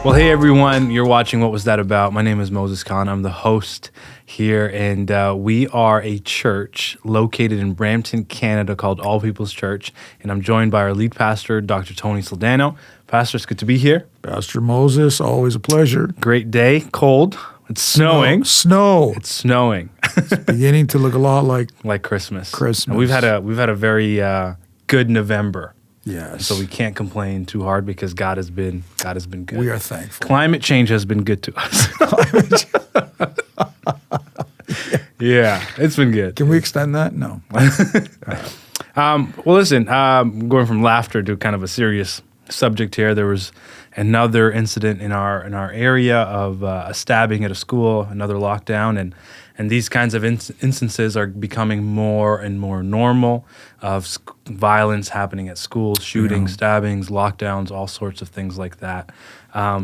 Well, hey everyone, you're watching What Was That About? My name is Moses Khan. I'm the host here, and we are a church located in Brampton, Canada called All People's Church, and I'm joined by our lead pastor, Dr. Tony Soldano. Pastor, it's good to be here. Pastor Moses, always a pleasure. Great day, cold. It's snowing. Snow. It's snowing. It's beginning to look a lot like Christmas. Christmas. And we've had a very good November. Yes. So we can't complain too hard because God has been good. We are thankful. Climate change has been good to us. Yeah, it's been good. Can we extend that? No. Well, listen, going from laughter to kind of a serious subject here. There was another incident in our area of a stabbing at a school, another lockdown, and these kinds of instances are becoming more and more normal of violence happening at schools, shootings, stabbings, lockdowns, all sorts of things like that.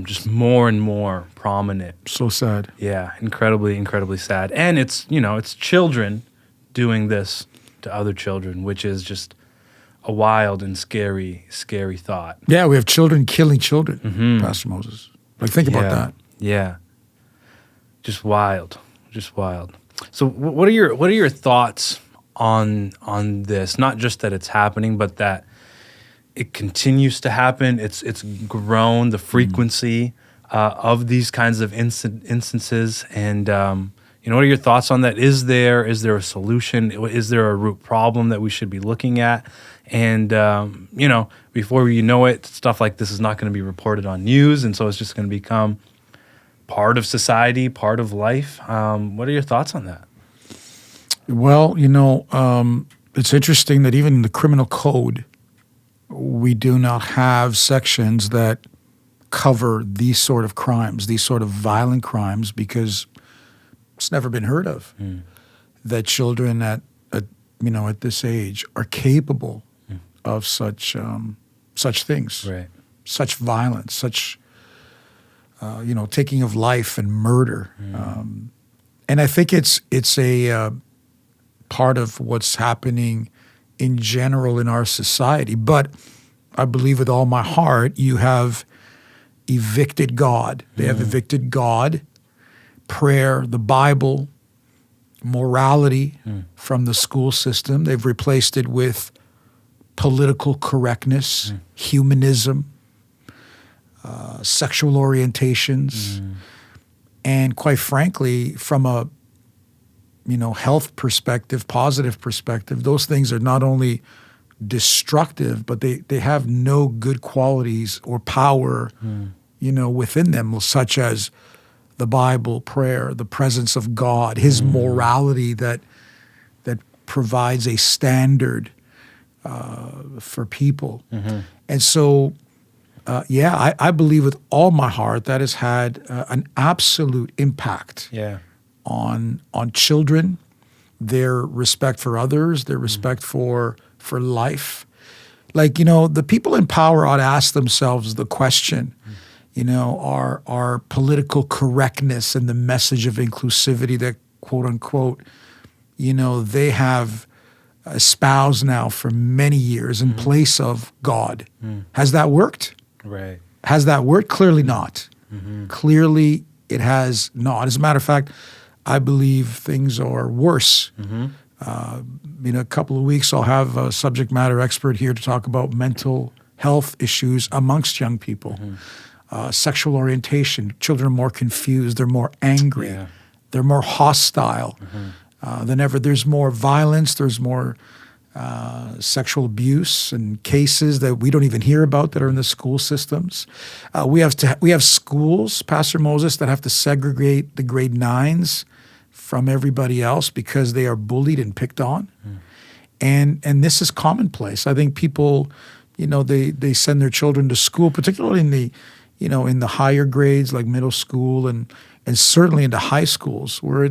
Just more and more prominent. So sad. Yeah, incredibly, incredibly sad. And it's children doing this to other children, which is just a wild and scary, scary thought. Yeah, we have children killing children, Pastor Moses. Like, think about that. Yeah. Just wild. Just wild. So what are your thoughts on this? Not just that it's happening, but that it continues to happen. It's grown, the frequency of these kinds of instances. And what are your thoughts on that? Is there a solution? Is there a root problem that we should be looking at? And before you know it, stuff like this is not going to be reported on news, and so it's just going to become part of society, part of life. What are your thoughts on that? Well, it's interesting that even in the criminal code, we do not have sections that cover these sort of crimes, these sort of violent crimes, because it's never been heard of that children at this age are capable of such things, Right. such violence, such taking of life and murder. And I think it's a part of what's happening in general in our society. But I believe with all my heart, you have evicted God. They have evicted God, prayer, the Bible, morality from the school system. They've replaced it with political correctness, humanism, sexual orientations, and quite frankly, from a health perspective, positive perspective, those things are not only destructive, but they have no good qualities or power, within them, such as the Bible, prayer, the presence of God, His morality that provides a standard for people. And so, I believe with all my heart that has had an absolute impact on children, their respect for others, their respect for life. Like, the people in power ought to ask themselves the question, our political correctness and the message of inclusivity that, quote unquote, they have espoused now for many years in place of God. Has that worked? Right. Has that worked? Clearly not. Clearly it has not. As a matter of fact, I believe things are worse. In a couple of weeks, I'll have a subject matter expert here to talk about mental health issues amongst young people. Sexual orientation. Children are more confused. They're more angry. Yeah. They're more hostile than ever. There's more violence. There's more sexual abuse and cases that we don't even hear about that are in the school systems. We have schools, Pastor Moses, that have to segregate the grade 9s from everybody else because they are bullied and picked on. And this is commonplace. I think people, they send their children to school, particularly in the higher grades like middle school and certainly into high schools where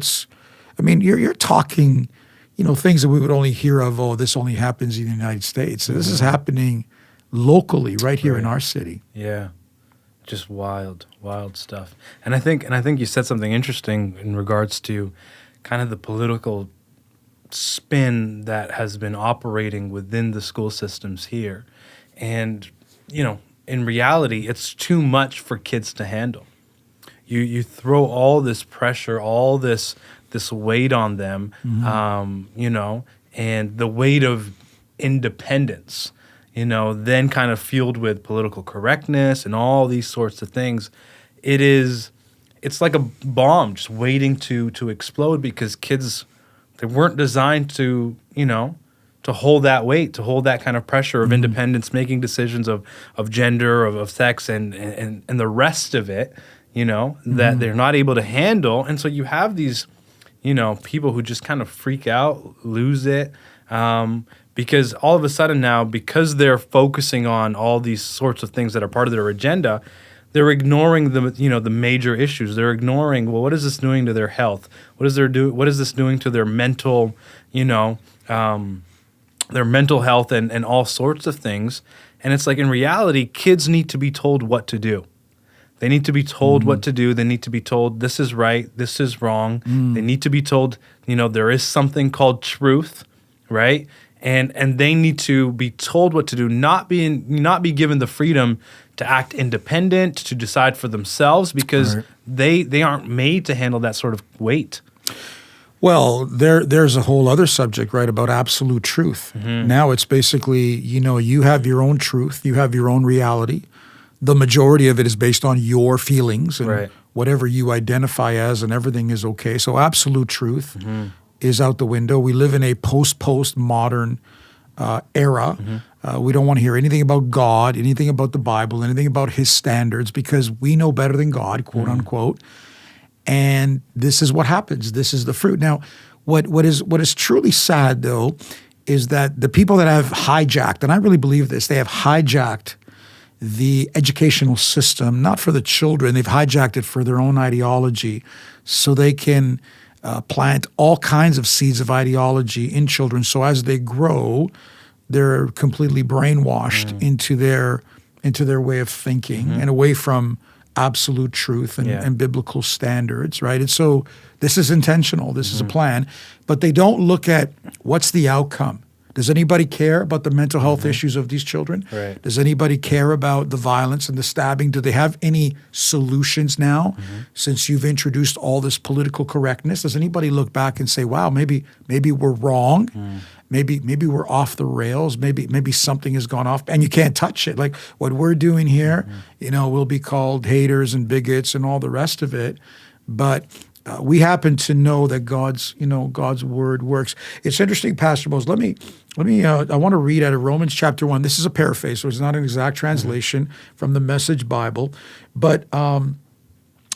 you're talking, things that we would only hear of, this only happens in the United States. So this is happening locally right here in our city. Yeah. Just wild stuff. And I think you said something interesting in regards to kind of the political that has been operating within the school systems here. And, in reality, it's too much for kids to handle. You throw all this pressure, all this weight on them, and the weight of independence, then kind of fueled with political correctness and all these sorts of things. It's like a bomb just waiting to explode, because kids, they weren't designed to hold that weight, to hold that kind of pressure of independence, making decisions of gender, of sex, and the rest of it, that they're not able to handle. And so you have these, people who just kind of freak out, lose it, because all of a sudden now, because they're focusing on all these sorts of things that are part of their agenda, they're ignoring the major issues. They're ignoring, well, what is this doing to their health? What is this doing to their mental, their mental health and all sorts of things? And it's like, in reality, kids need to be told what to do. They need to be told what to do. They need to be told this is right, this is wrong. They need to be told, there is something called truth, right? And they need to be told what to do, not be given the freedom to act independent, to decide for themselves, because they aren't made to handle that sort of weight. Well, there's a whole other subject, right, about absolute truth. Now it's basically, you have your own truth, you have your own reality. The majority of it is based on your feelings and whatever you identify as, and everything is okay. So absolute truth is out the window. We live in a post-modern era. We don't want to hear anything about God, anything about the Bible, anything about his standards, because we know better than God, quote unquote. And this is what happens. This is the fruit. Now, what is truly sad, though, is that the people that have hijacked, and I really believe this, they have hijacked the educational system, not for the children. They've hijacked it for their own ideology, so they can plant all kinds of seeds of ideology in children. So as they grow, they're completely brainwashed into their way of thinking and away from absolute truth and biblical standards, right? And so this is intentional. This is a plan. But they don't look at what's the outcome. Does anybody care about the mental health issues of these children? Right. Does anybody care about the violence and the stabbing? Do they have any solutions now since you've introduced all this political correctness? Does anybody look back and say, wow, maybe we're wrong? Maybe we're off the rails. Maybe something has gone off and you can't touch it. Like what we're doing here, we'll be called haters and bigots and all the rest of it. But we happen to know that God's word works. It's interesting, Pastor Mose. Let me. I want to read out of Romans chapter 1. This is a paraphrase, so it's not an exact translation from the Message Bible. But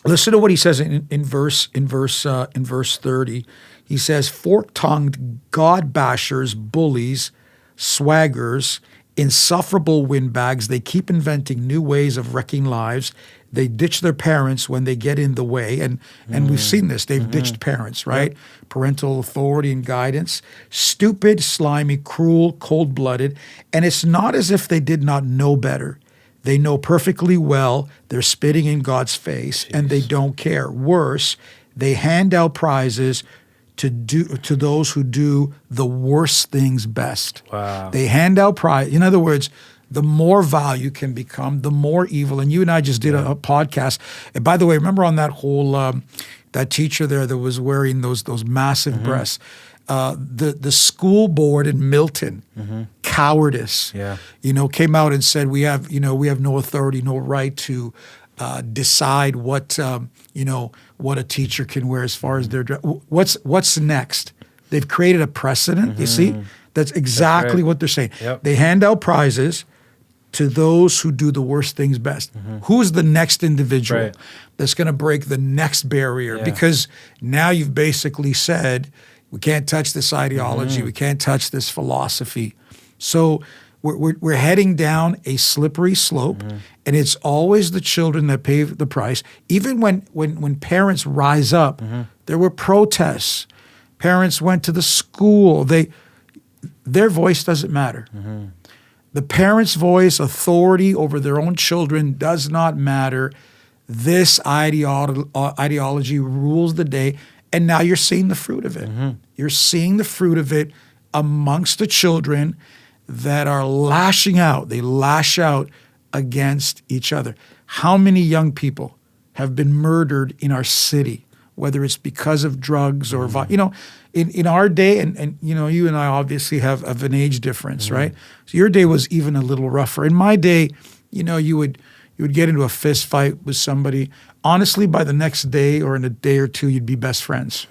listen to what he says in verse 30. He says, "Fork-tongued God bashers, bullies, swaggers, insufferable windbags. They keep inventing new ways of wrecking lives. They ditch their parents when they get in the way." And we've seen this. They've ditched parents, right? Yep. Parental authority and guidance. Stupid, slimy, cruel, cold-blooded. And it's not as if they did not know better. They know perfectly well they're spitting in God's face, and they don't care. Worse, they hand out prizes to those who do the worst things best. Wow. They hand out prize. In other words, the more value can become, the more evil. And you and I just did a podcast. And by the way, remember on that whole that teacher there that was wearing those massive breasts, the school board in Milton, cowardice, came out and said we have no authority, no right to decide what a teacher can wear as far as their dress. What's next? They've created a precedent. You see, that's exactly what they're saying. Yep. They hand out prizes to those who do the worst things best. Who's the next individual that's going to break the next barrier? Because now you've basically said, we can't touch this ideology, we can't touch this philosophy. So we're heading down a slippery slope, and it's always the children that pay the price. Even when parents rise up, there were protests. Parents went to the school. Their voice doesn't matter. The parents' voice, authority over their own children does not matter. This ideology rules the day, and now you're seeing the fruit of it. You're seeing the fruit of it amongst the children that are lashing out. They lash out against each other. How many young people have been murdered in our city, whether it's because of drugs or, in our day, and you and I obviously have an age difference, right? So your day was even a little rougher. In my day, you would get into a fist fight with somebody. Honestly, by the next day or in a day or two, you'd be best friends.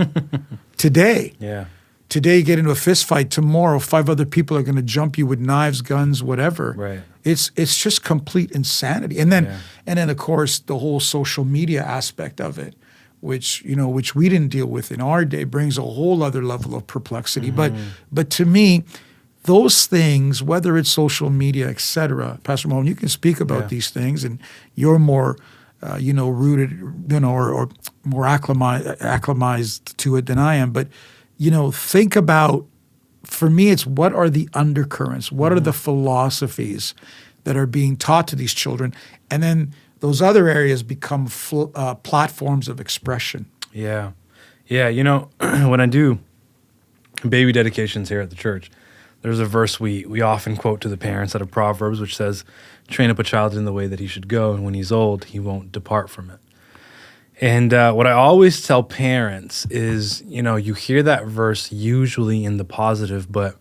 Today, you get into a fist fight. Tomorrow, 5 other people are going to jump you with knives, guns, whatever. Right. It's just complete insanity. And then of course the whole social media aspect of it, which we didn't deal with in our day, brings a whole other level of perplexity. But to me, those things, whether it's social media, et cetera, Pastor Mullen, you can speak about these things, and you're more, rooted, or more acclimatized to it than I am. But, think about, for me, it's what are the undercurrents? What are the philosophies that are being taught to these children? And then those other areas become platforms of expression. Yeah. Yeah. When I do baby dedications here at the church, there's a verse we often quote to the parents out of Proverbs, which says, train up a child in the way that he should go, and when he's old, he won't depart from it. And what I always tell parents is, you hear that verse usually in the positive, but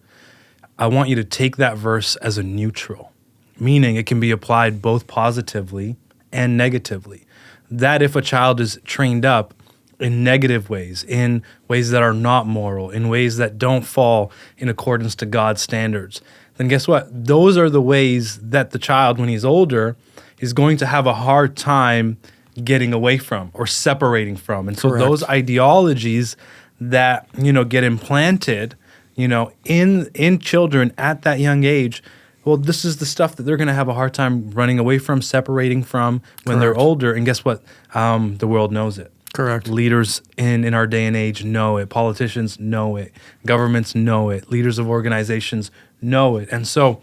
I want you to take that verse as a neutral, meaning it can be applied both positively and negatively. That if a child is trained up in negative ways, in ways that are not moral, in ways that don't fall in accordance to God's standards, then guess what? Those are the ways that the child, when he's older, is going to have a hard time getting away from or separating from. And so those ideologies that, get implanted, in children at that young age, well, this is the stuff that they're going to have a hard time running away from, separating from when they're older. And guess what? The world knows it. Correct. Leaders in our day and age know it. Politicians know it. Governments know it. Leaders of organizations know it. And so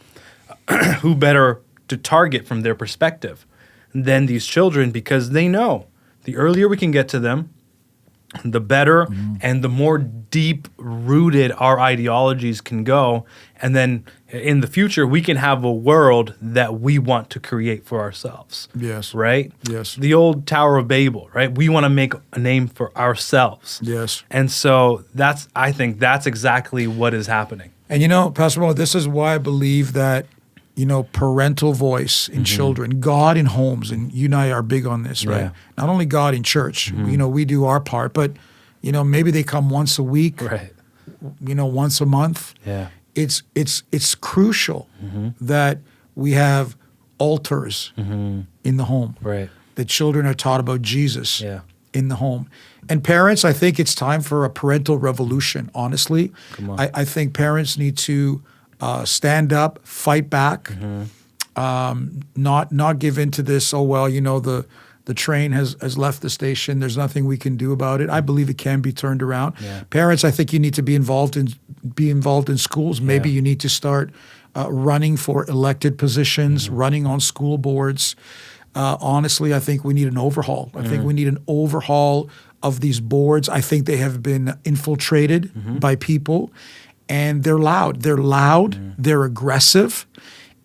who better to target from their perspective than these children, because they know the earlier we can get to them, the better and the more deep-rooted our ideologies can go. And then in the future, we can have a world that we want to create for ourselves. Yes. Right? Yes. The old Tower of Babel, right? We want to make a name for ourselves. Yes. And so I think that's exactly what is happening. And Pastor Mo, this is why I believe that, parental voice in children, God in homes, and you and I are big on this, right? Yeah. Not only God in church, we do our part, but, maybe they come once a week, Right. Once a month. Yeah. It's crucial that we have altars in the home. Right. That children are taught about Jesus in the home. And parents, I think it's time for a parental revolution, honestly. Come on. I think parents need to stand up, fight back, not give in to this, the train has left the station, there's nothing we can do about it. I believe it can be turned around. Yeah. Parents, I think you need to be involved in schools. Maybe you need to start running for elected positions, running on school boards. Honestly, I think we need an overhaul. I think we need an overhaul of these boards. I think they have been infiltrated by people, and they're loud. They're aggressive,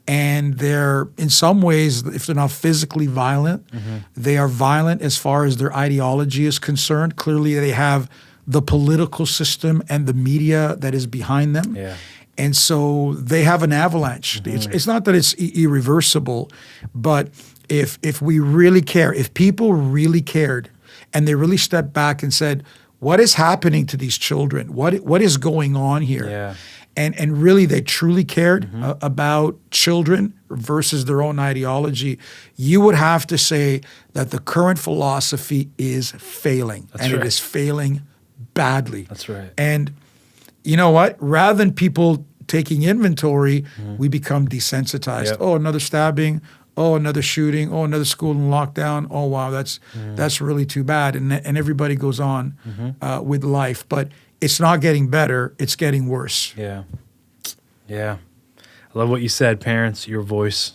and they're, in some ways, if they're not physically violent, they are violent as far as their ideology is concerned. Clearly, they have the political system and the media that is behind them. Yeah. And so they have an avalanche. It's not that it's irreversible, but if we really care, if people really cared and they really stepped back and said, what is happening to these children? What is going on here? Yeah. And really they truly cared about children versus their own ideology, you would have to say that the current philosophy is failing. That's right. It is failing badly. That's right. And you know what? Rather than people taking inventory, we become desensitized. Yep. Oh, another stabbing. Oh, another shooting. Oh, another school in lockdown. Oh, wow, that's really too bad. And everybody goes on with life. But it's not getting better. It's getting worse. Yeah. Yeah. I love what you said, parents. Your voice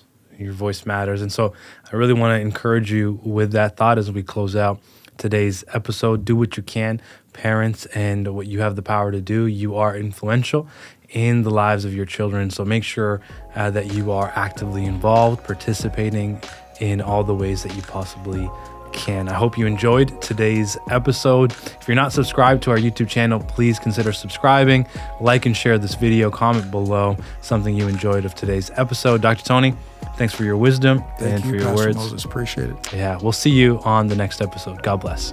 matters. And so I really want to encourage you with that thought as we close out today's episode. Do what you can, parents, and what you have the power to do. You are influential in the lives of your children. So make sure that you are actively involved, participating in all the ways that you possibly can. I hope you enjoyed today's episode. If you're not subscribed to our YouTube channel, please consider subscribing, like and share this video, comment below something you enjoyed of today's episode. Dr. Tony, thanks for your wisdom and for your Pastor words. Moses. Appreciate it. Yeah, we'll see you on the next episode. God bless.